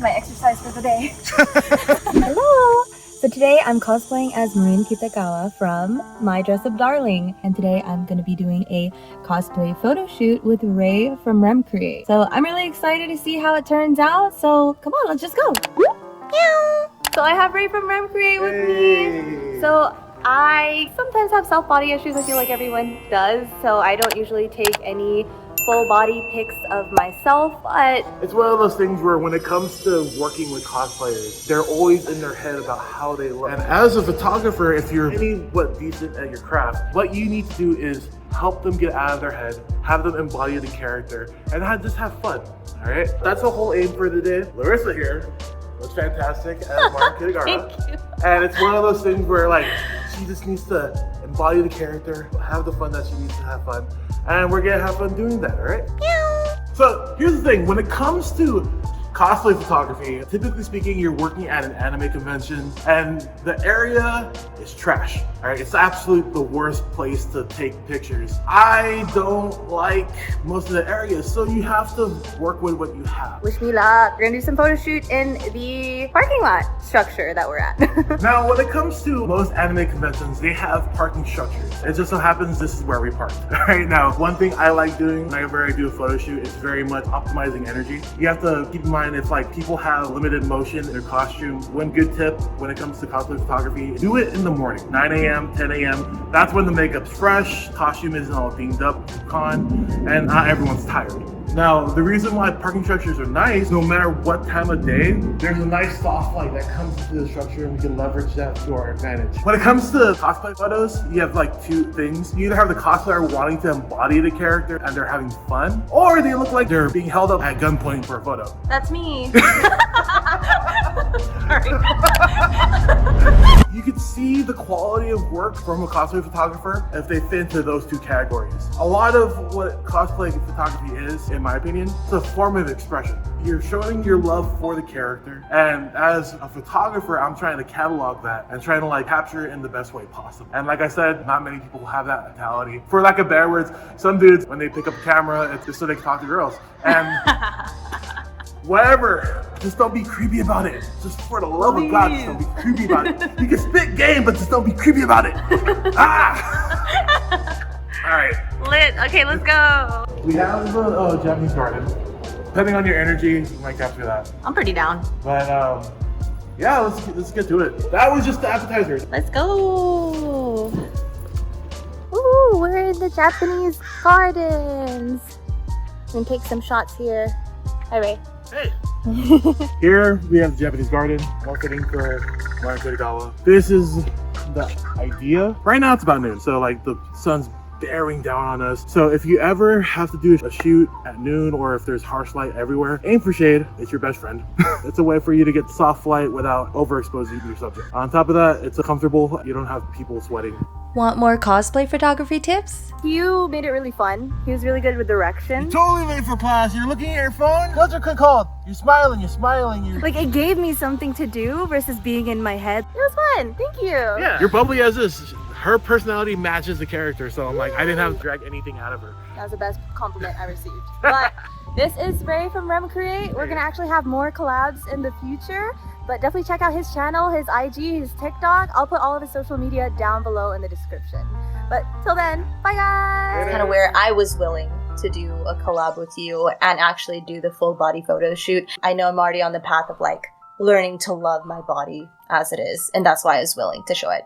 my exercise for the day. Hello! So today I'm cosplaying as Marin Kitagawa from My Dress Up Darling, and today I'm going to be doing a cosplay photo shoot with Ray from Remcreate. So I'm really excited to see how it turns out, so come on, let's just go! Meow. So I have Ray from Remcreate with me. So I sometimes have self-body issues, I feel like everyone does, so I don't usually take any full body pics of myself, but it's one of those things where when it comes to working with cosplayers, they're always in their head about how they look. And as a photographer, if you're anywhat decent at your craft, what you need to do is help them get out of their head, have them embody the character, and just have fun, all right? That's the whole aim for the day. Larissa here looks fantastic as Marin Kitagawa. Thank you. And it's one of those things where like, she just needs to embody the character, have the fun that she needs to have fun, and we're gonna have fun doing that, all right? So here's the thing, when it comes to cosplay photography, typically speaking, you're working at an anime convention and the area is trash, all right? It's absolutely the worst place to take pictures. I don't like most of the areas, so you have to work with what you have. Wish me luck. We're gonna do some photo shoot in the parking lot structure that we're at. Now, when it comes to most anime conventions, they have parking structures. It just so happens this is where we parked. All right, now, one thing I like doing whenever I do a photo shoot is very much optimizing energy. You have to keep in mind if like people have limited motion in their costume. One good tip when it comes to cosplay photography, do it in the morning, 9 a.m., 10 a.m. That's when the makeup's fresh, costume isn't all dinged up, con, and not everyone's tired. Now, the reason why parking structures are nice, no matter what time of day, there's a nice soft light that comes into the structure and we can leverage that to our advantage. When it comes to cosplay photos, you have like two things. You either have the cosplayer wanting to embody the character and they're having fun, or they look like they're being held up at gunpoint for a photo. That's me. You can see the quality of work from a cosplay photographer if they fit into those two categories. A lot of what cosplay photography is, in my opinion, it's a form of expression. You're showing your love for the character, and as a photographer, I'm trying to catalog that and trying to like capture it in the best way possible. And like I said, not many people have that mentality. For lack of better words, some dudes, when they pick up a camera, it's just so they can talk to girls. And whatever, just don't be creepy about it. Just for the love of God, just don't be creepy about it. You can spit game, but just don't be creepy about it. All right. Lit. Okay, let's go. We have the Japanese garden. Depending on your energy, you might capture that. I'm pretty down. But yeah, let's get to it. That was just the appetizer. Let's go. Ooh, we're in the Japanese gardens. We can take some shots here. Hi, Ray. Hey. Here we have the Japanese garden, more fitting for Marin Kitagawa. This is the idea. Right now it's about noon, so like the sun's bearing down on us. So if you ever have to do a shoot at noon or if there's harsh light everywhere, aim for shade. It's your best friend. It's a way for you to get soft light without overexposing your subject. On top of that, it's comfortable. You don't have people sweating. Want more cosplay photography tips? You made it really fun. He was really good with direction. Totally late for class. You're looking at your phone. What's your called? You're smiling. Like, it gave me something to do versus being in my head. It was fun. Thank you. Yeah. You're bubbly as this. Her personality matches the character, so I'm like, I didn't have to drag anything out of her. That was the best compliment I received. But this is Ray from Remcreate. We're gonna actually have more collabs in the future, but definitely check out his channel, his IG, his TikTok. I'll put all of his social media down below in the description. But till then, bye guys! Kind of where I was willing to do a collab with you and actually do the full body photo shoot. I know I'm already on the path of like learning to love my body as it is, and that's why I was willing to show it.